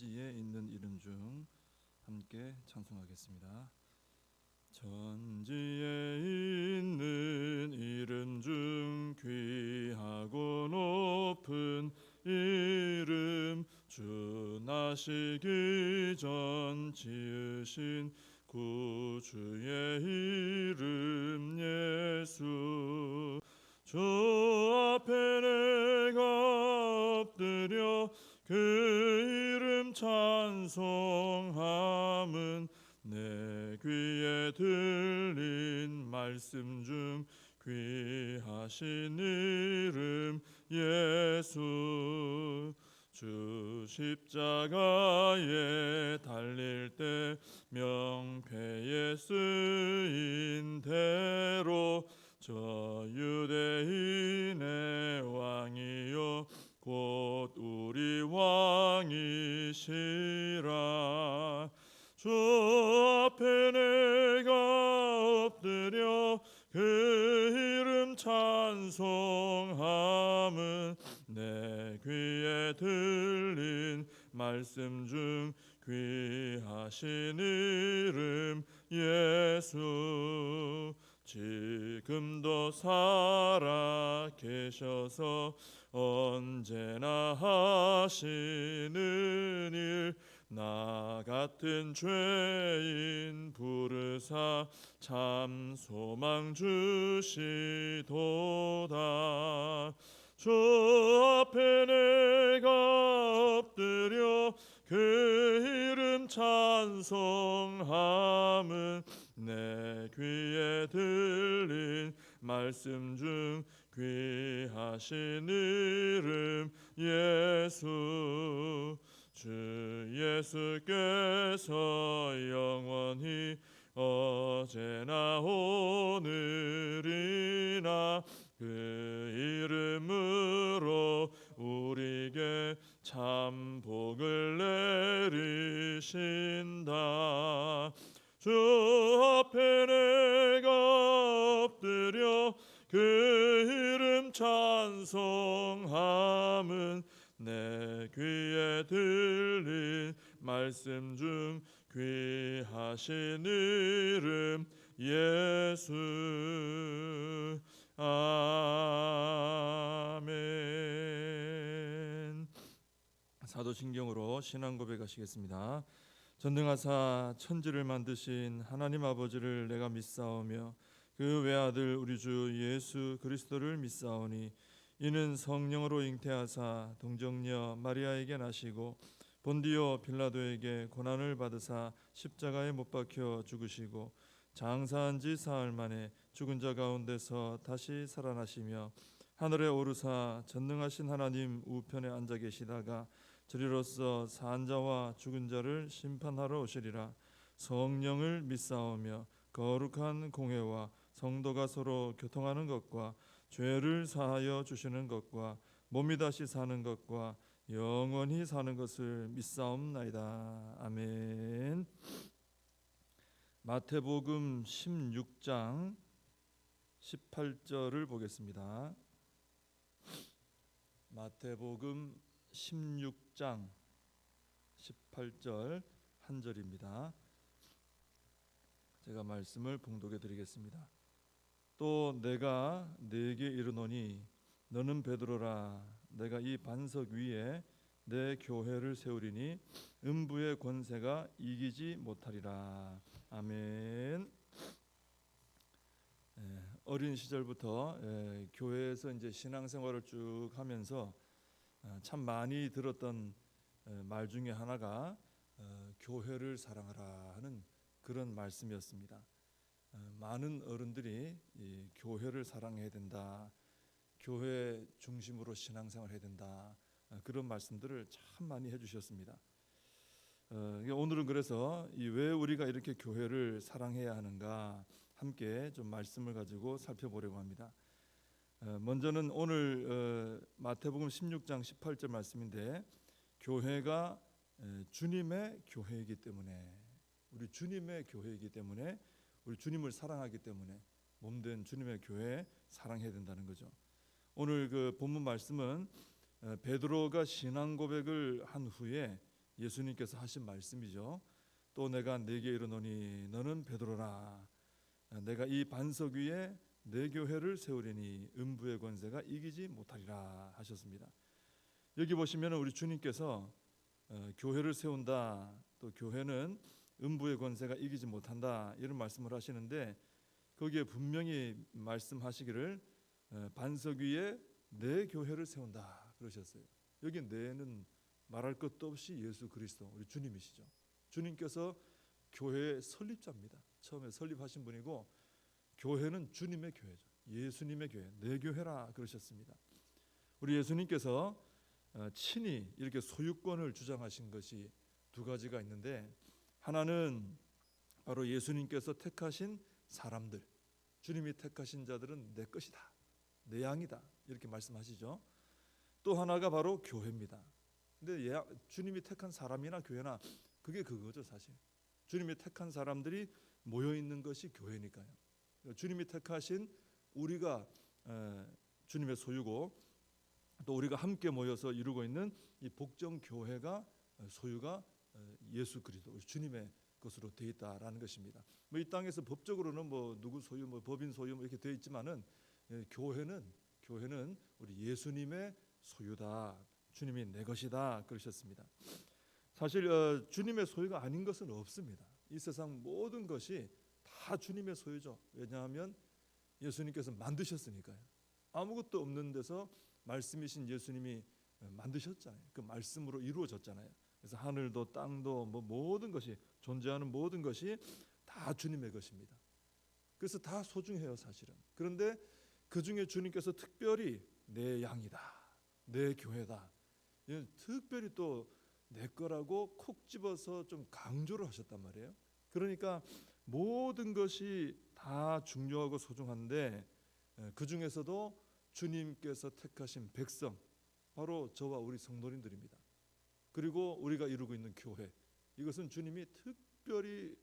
천지에 있는 이름 중 함께 찬송하겠습니다. 천지에 있는 이름 중 귀하고 높은 이름, 주 나시기 전 지으신 구주의 이름 예수. 주 앞에 내가 엎드려 그 이름 찬송함은 내 귀에 들린 말씀 중 귀하신 이름 예수. 주 십자가에 달릴 때 명패에 쓰인 대로 저 유대인의 왕이요 곧 우리 왕이시라. 주 앞에 내가 엎드려 그 이름 찬송함은 내 귀에 들린 말씀 중 귀하신 이름 예수. 지금도 살아 계셔서 언제나 하시는 일, 나 같은 죄인 부르사 참 소망 주시도다. 주 앞에 내가 엎드려 그 이름 찬송함은 내 귀에 들린 말씀 중 귀하신 이름 예수. 주 예수께서 영원히 어제나 오늘이나 그 이름으로 우리에게 참 복을 내리신다. 주 앞에 내가 엎드려 그 이름 찬송함은 내 귀에 들린 말씀 중 귀하신 이름 예수. 아멘. 사도신경으로 신앙 고백하시겠습니다. 전능하사 천지를 만드신 하나님 아버지를 내가 믿사오며 그 외아들 우리 주 예수 그리스도를 믿사오니 이는 성령으로 잉태하사 동정녀 마리아에게 나시고 본디오 빌라도에게 고난을 받으사 십자가에 못 박혀 죽으시고 장사한 지 사흘 만에 죽은 자 가운데서 다시 살아나시며 하늘에 오르사 전능하신 하나님 우편에 앉아 계시다가 저리로서 산 자와 죽은 자를 심판하러 오시리라. 성령을 믿사오며 거룩한 공회와 성도가 서로 교통하는 것과 죄를 사하여 주시는 것과 몸이 다시 사는 것과 영원히 사는 것을 믿사옵나이다. 아멘. 마태복음 16장 18절을 보겠습니다. 마태복음 16장 18절 한 절입니다. 제가 말씀을 봉독해 드리겠습니다. 또 내가 네게 이르노니 너는 베드로라. 내가 이 반석 위에 내 교회를 세우리니 음부의 권세가 이기지 못하리라. 아멘. 어린 시절부터 교회에서 이제 신앙생활을 쭉 하면서 참 많이 들었던 말 중에 하나가 교회를 사랑하라 하는 그런 말씀이었습니다. 많은 어른들이 이 교회를 사랑해야 된다, 교회 중심으로 신앙생활을 해야 된다, 그런 말씀들을 참 많이 해주셨습니다. 오늘은 그래서 왜 우리가 이렇게 교회를 사랑해야 하는가 함께 좀 말씀을 가지고 살펴보려고 합니다. 먼저는 오늘 마태복음 16장 18절 말씀인데, 교회가 주님의 교회이기 때문에, 우리 주님의 교회이기 때문에, 우리 주님을 사랑하기 때문에 몸된 주님의 교회 사랑해야 된다는 거죠. 오늘 그 본문 말씀은 베드로가 신앙 고백을 한 후에 예수님께서 하신 말씀이죠. 또 내가 네게 이르노니 너는 베드로라. 내가 이 반석 위에 내 교회를 세우리니 음부의 권세가 이기지 못하리라 하셨습니다. 여기 보시면 우리 주님께서 교회를 세운다, 또 교회는 음부의 권세가 이기지 못한다, 이런 말씀을 하시는데, 거기에 분명히 말씀하시기를 반석 위에 내 교회를 세운다 그러셨어요. 여기 내는 말할 것도 없이 예수 그리스도 우리 주님이시죠. 주님께서 교회의 설립자입니다. 처음에 설립하신 분이고, 교회는 주님의 교회죠. 예수님의 교회, 내 교회라 그러셨습니다. 우리 예수님께서 친히 이렇게 소유권을 주장하신 것이 두 가지가 있는데, 하나는 바로 예수님께서 택하신 사람들, 주님이 택하신 자들은 내 것이다, 내 양이다, 이렇게 말씀하시죠. 또 하나가 바로 교회입니다. 근데 주님이 택한 사람이나 교회나 그게 그거죠. 사실 주님이 택한 사람들이 모여 있는 것이 교회니까요. 주님이 택하신 우리가 주님의 소유고, 또 우리가 함께 모여서 이루고 있는 이 복정 교회가 소유가 예수 그리스도 주님의 것으로 되어 있다라는 것입니다. 이 땅에서 법적으로는 누구 소유, 법인 소유 이렇게 되어 있지만은 교회는 우리 예수님의 소유다. 주님이 내 것이다 그러셨습니다. 사실 주님의 소유가 아닌 것은 없습니다. 이 세상 모든 것이 다 주님의 소유죠. 왜냐하면 예수님께서 만드셨으니까요. 아무것도 없는 데서 말씀이신 예수님이 만드셨잖아요. 그 말씀으로 이루어졌잖아요. 그래서 하늘도 땅도 모든 것이, 존재하는 모든 것이 다 주님의 것입니다. 그래서 다 소중해요, 사실은. 그런데 그 중에 주님께서 특별히 내 양이다, 내 교회다, 특별히 또 내 거라고 콕 집어서 좀 강조를 하셨단 말이에요. 그러니까 모든 것이 다 중요하고 소중한데, 그 중에서도 주님께서 택하신 백성, 바로 저와 우리 성도님들입니다. 그리고 우리가 이루고 있는 교회, 이것은 주님이 특별히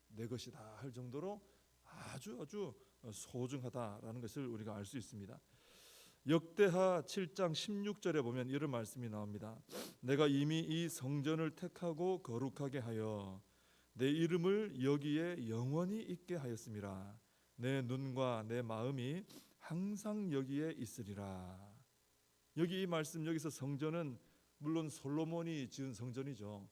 내 것이다 할 정도로 아주 소중하다라는 것을 우리가 알 수 있습니다. 역대하 7장 16절에 보면 이런 말씀이 나옵니다. 내가 이미 이 성전을 택하고 거룩하게 하여 내 이름을 여기에 영원히 있게 하였음이라. 내 눈과 내 마음이 항상 여기에 있으리라. 여기 이 말씀, 여기서 성전은 물론 솔로몬이 지은 성전이죠.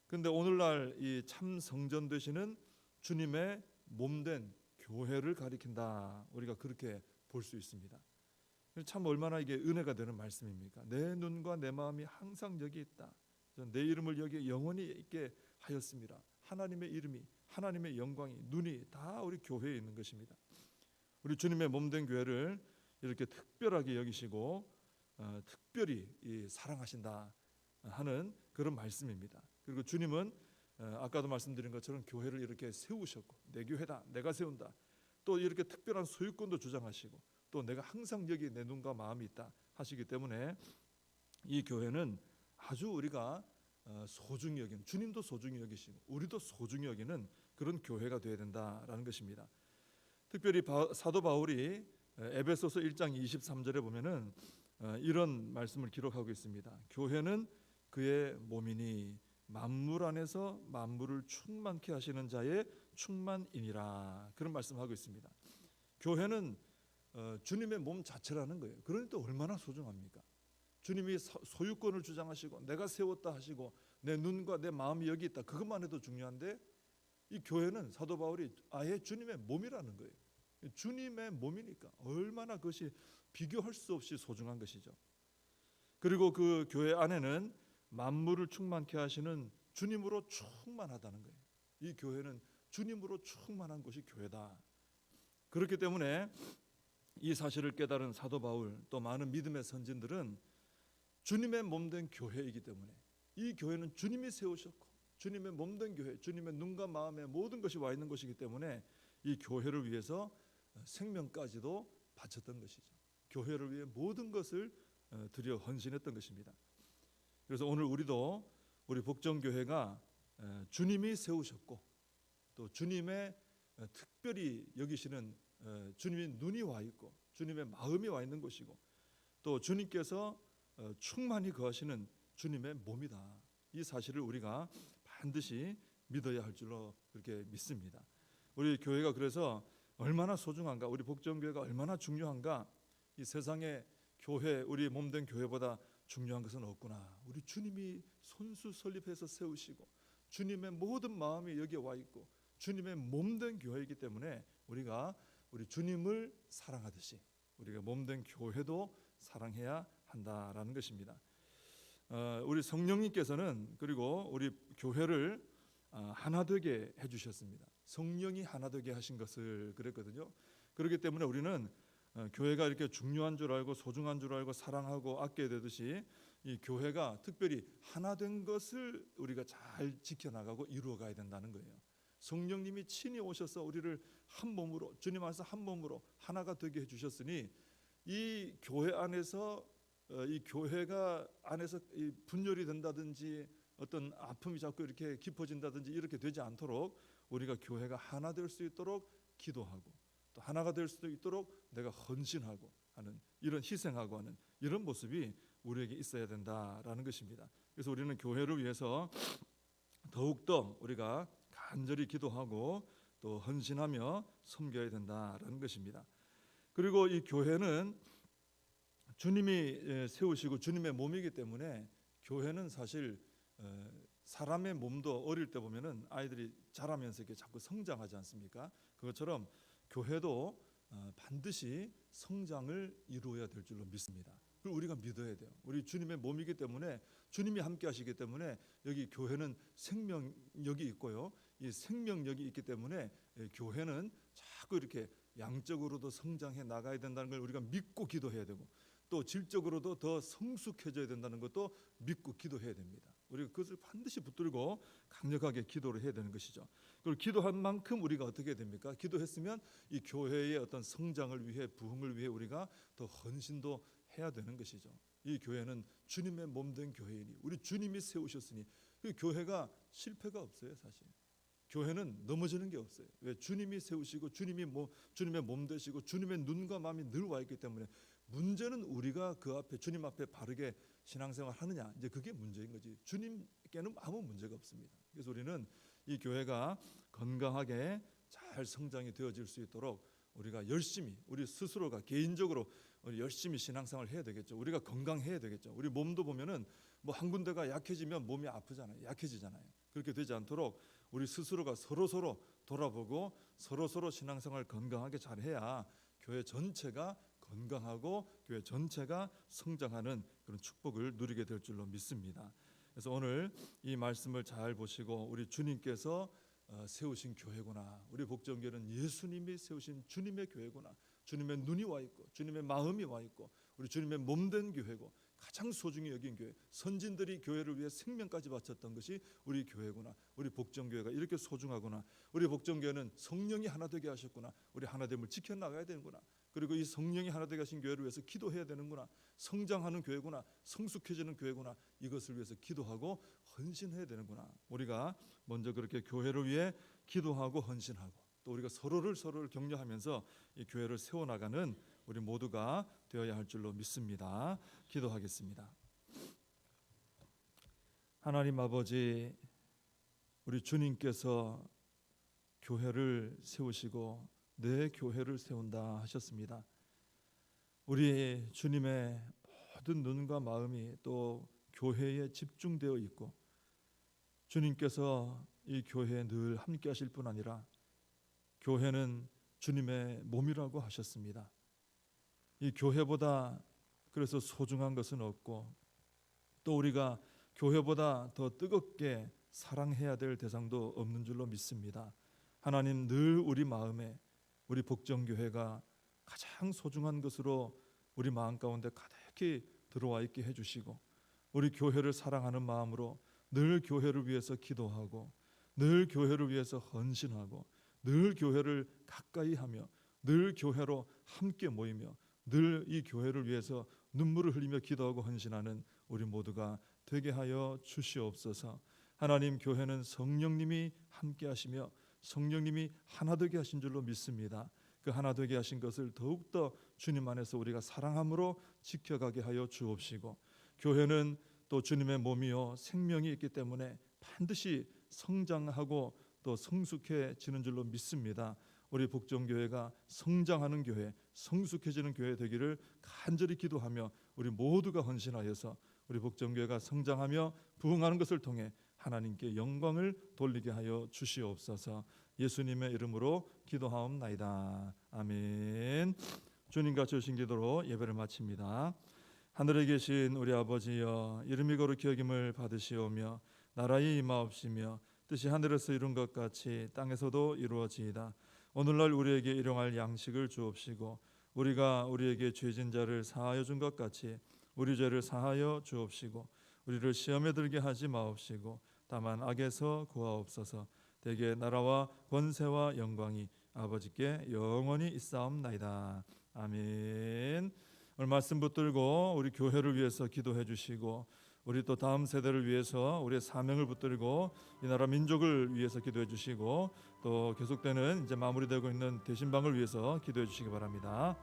그런데 오늘날 이 참 성전 되시는 주님의 몸된 교회를 가리킨다, 우리가 그렇게 볼 수 있습니다. 참 얼마나 이게 은혜가 되는 말씀입니까? 내 눈과 내 마음이 항상 여기 있다. 내 이름을 여기에 영원히 있게 하였습니다. 하나님의 이름이, 하나님의 영광이, 눈이 다 우리 교회에 있는 것입니다. 우리 주님의 몸된 교회를 이렇게 특별하게 여기시고 특별히 사랑하신다 하는 그런 말씀입니다. 그리고 주님은 아까도 말씀드린 것처럼 교회를 이렇게 세우셨고, 내 교회다, 내가 세운다, 또 이렇게 특별한 소유권도 주장하시고, 또 내가 항상 여기 내 눈과 마음이 있다 하시기 때문에 이 교회는 아주 우리가 소중히 여기는, 주님도 소중히 여기시고 우리도 소중히 여기는 그런 교회가 되어야 된다라는 것입니다. 특별히 사도 바울이 에베소서 1장 23절에 보면은 이런 말씀을 기록하고 있습니다. 교회는 그의 몸이니 만물 안에서 만물을 충만케 하시는 자의 충만이니라, 그런 말씀하고 있습니다. 교회는 주님의 몸 자체라는 거예요. 그러니 또 얼마나 소중합니까? 주님이 소유권을 주장하시고 내가 세웠다 하시고 내 눈과 내 마음이 여기 있다, 그것만 해도 중요한데, 이 교회는 사도 바울이 아예 주님의 몸이라는 거예요. 주님의 몸이니까 얼마나 그것이 비교할 수 없이 소중한 것이죠. 그리고 그 교회 안에는 만물을 충만케 하시는 주님으로 충만하다는 거예요. 이 교회는 주님으로 충만한 것이 교회다. 그렇기 때문에 이 사실을 깨달은 사도 바울, 또 많은 믿음의 선진들은 주님의 몸된 교회이기 때문에, 이 교회는 주님이 세우셨고 주님의 몸된 교회, 주님의 눈과 마음에 모든 것이 와 있는 것이기 때문에 이 교회를 위해서 생명까지도 바쳤던 것이죠. 교회를 위해 모든 것을 드려 헌신했던 것입니다. 그래서 오늘 우리도 우리 복정교회가 주님이 세우셨고, 또 주님의 특별히 여기시는 주님의 눈이 와 있고 주님의 마음이 와 있는 것이고, 또 주님께서 충만히 거하시는 주님의 몸이다. 이 사실을 우리가 반드시 믿어야 할 줄로 그렇게 믿습니다. 우리 교회가 그래서 얼마나 소중한가, 우리 복정교회가 얼마나 중요한가, 이 세상의 교회, 우리 몸된 교회보다 중요한 것은 없구나. 우리 주님이 손수 설립해서 세우시고 주님의 모든 마음이 여기에 와 있고 주님의 몸된 교회이기 때문에 우리가 우리 주님을 사랑하듯이 우리가 몸된 교회도 사랑해야 한다라는 것입니다. 우리 성령님께서는 그리고 우리 교회를 하나 되게 해주셨습니다. 성령이 하나 되게 하신 것을 그랬거든요. 그렇기 때문에 우리는 교회가 이렇게 중요한 줄 알고 소중한 줄 알고 사랑하고 아껴야 되듯이 이 교회가 특별히 하나 된 것을 우리가 잘 지켜나가고 이루어가야 된다는 거예요. 성령님이 친히 오셔서 우리를 한 몸으로, 주님 안에서 한 몸으로 하나가 되게 해주셨으니 이 교회 안에서 이 교회가 안에서 분열이 된다든지 어떤 아픔이 자꾸 이렇게 깊어진다든지 이렇게 되지 않도록 우리가 교회가 하나 될 수 있도록 기도하고 또 하나가 될 수도 있도록 내가 헌신하고 하는, 이런 희생하고 하는 이런 모습이 우리에게 있어야 된다라는 것입니다. 그래서 우리는 교회를 위해서 더욱더 우리가 간절히 기도하고 또 헌신하며 섬겨야 된다라는 것입니다. 그리고 이 교회는 주님이 세우시고 주님의 몸이기 때문에 교회는 사실 사람의 몸도 어릴 때 보면은 아이들이 자라면서 이렇게 자꾸 성장하지 않습니까? 그것처럼 교회도 반드시 성장을 이루어야 될 줄로 믿습니다. 그리고 우리가 믿어야 돼요. 우리 주님의 몸이기 때문에 주님이 함께 하시기 때문에 여기 교회는 생명력이 있고요. 이 생명력이 있기 때문에 교회는 자꾸 이렇게 양적으로도 성장해 나가야 된다는 걸 우리가 믿고 기도해야 되고 또 질적으로도 더 성숙해져야 된다는 것도 믿고 기도해야 됩니다. 우리가 그것을 반드시 붙들고 강력하게 기도를 해야 되는 것이죠. 그리고 기도한 만큼 우리가 어떻게 됩니까? 기도했으면 이 교회의 어떤 성장을 위해, 부흥을 위해 우리가 더 헌신도 해야 되는 것이죠. 이 교회는 주님의 몸된 교회이니 우리 주님이 세우셨으니 그 교회가 실패가 없어요. 사실 교회는 넘어지는 게 없어요. 왜? 주님이 세우시고 주님의 몸 되시고 주님의 눈과 마음이 늘 와 있기 때문에 문제는 우리가 그 앞에 주님 앞에 바르게 신앙생활 하느냐, 이제 그게 문제인 거지. 주님께는 아무 문제가 없습니다. 그래서 우리는 이 교회가 건강하게 잘 성장이 되어질 수 있도록 우리가 열심히 우리 스스로가 개인적으로 우리 열심히 신앙생활을 해야 되겠죠. 우리가 건강해야 되겠죠. 우리 몸도 보면은 뭐 한 군데가 약해지면 몸이 아프잖아요. 약해지잖아요. 그렇게 되지 않도록 우리 스스로가 서로 돌아보고 서로 신앙생활 건강하게 잘 해야 교회 전체가 건강하고 교회 전체가 성장하는 그런 축복을 누리게 될 줄로 믿습니다. 그래서 오늘 이 말씀을 잘 보시고 우리 주님께서 세우신 교회구나. 우리 복정교회는 예수님이 세우신 주님의 교회구나. 주님의 눈이 와 있고 주님의 마음이 와 있고 우리 주님의 몸된 교회고 가장 소중히 여긴 교회, 선진들이 교회를 위해 생명까지 바쳤던 것이 우리 교회구나. 우리 복정교회가 이렇게 소중하구나. 우리 복정교회는 성령이 하나 되게 하셨구나. 우리 하나됨을 지켜나가야 되는구나. 그리고 이 성령이 하나 되게 하신 교회를 위해서 기도해야 되는구나. 성장하는 교회구나. 성숙해지는 교회구나. 이것을 위해서 기도하고 헌신해야 되는구나. 우리가 먼저 그렇게 교회를 위해 기도하고 헌신하고 또 우리가 서로를 격려하면서 이 교회를 세워나가는 우리 모두가 되어야 할 줄로 믿습니다. 기도하겠습니다. 하나님 아버지, 우리 주님께서 교회를 세우시고 내 교회를 세운다 하셨습니다. 우리 주님의 모든 눈과 마음이 또 교회에 집중되어 있고 주님께서 이 교회에 늘 함께 하실 뿐 아니라 교회는 주님의 몸이라고 하셨습니다. 이 교회보다 그래서 소중한 것은 없고 또 우리가 교회보다 더 뜨겁게 사랑해야 될 대상도 없는 줄로 믿습니다. 하나님, 늘 우리 마음에 우리 복정교회가 가장 소중한 것으로 우리 마음 가운데 가득히 들어와 있게 해주시고 우리 교회를 사랑하는 마음으로 늘 교회를 위해서 기도하고 늘 교회를 위해서 헌신하고 늘 교회를 가까이 하며 늘 교회로 함께 모이며 늘 이 교회를 위해서 눈물을 흘리며 기도하고 헌신하는 우리 모두가 되게 하여 주시옵소서. 하나님, 교회는 성령님이 함께 하시며 성령님이 하나 되게 하신 줄로 믿습니다. 그 하나 되게 하신 것을 더욱더 주님 안에서 우리가 사랑함으로 지켜가게 하여 주옵시고 교회는 또 주님의 몸이요 생명이 있기 때문에 반드시 성장하고 또 성숙해지는 줄로 믿습니다. 우리 복종교회가 성장하는 교회, 성숙해지는 교회 되기를 간절히 기도하며 우리 모두가 헌신하여서 우리 복종교회가 성장하며 부흥하는 것을 통해 하나님께 영광을 돌리게 하여 주시옵소서. 예수님의 이름으로 기도하옵나이다. 아멘. 주님과 주신 기도로 예배를 마칩니다. 하늘에 계신 우리 아버지여, 이름이 거룩히 여김을 받으시오며 나라의 임하옵시며 뜻이 하늘에서 이룬 것 같이 땅에서도 이루어지이다. 오늘날 우리에게 일용할 양식을 주옵시고 우리가 우리에게 죄진 자를 사하여 준 것 같이 우리 죄를 사하여 주옵시고 우리를 시험에 들게 하지 마옵시고 다만 악에서 구하옵소서. 대개 나라와 권세와 영광이 아버지께 영원히 있사옵나이다. 아멘. 오늘 말씀 붙들고 우리 교회를 위해서 기도해 주시고 우리 또 다음 세대를 위해서 우리의 사명을 붙들고 이 나라 민족을 위해서 기도해 주시고 또 계속되는 이제 마무리되고 있는 대신방을 위해서 기도해 주시기 바랍니다.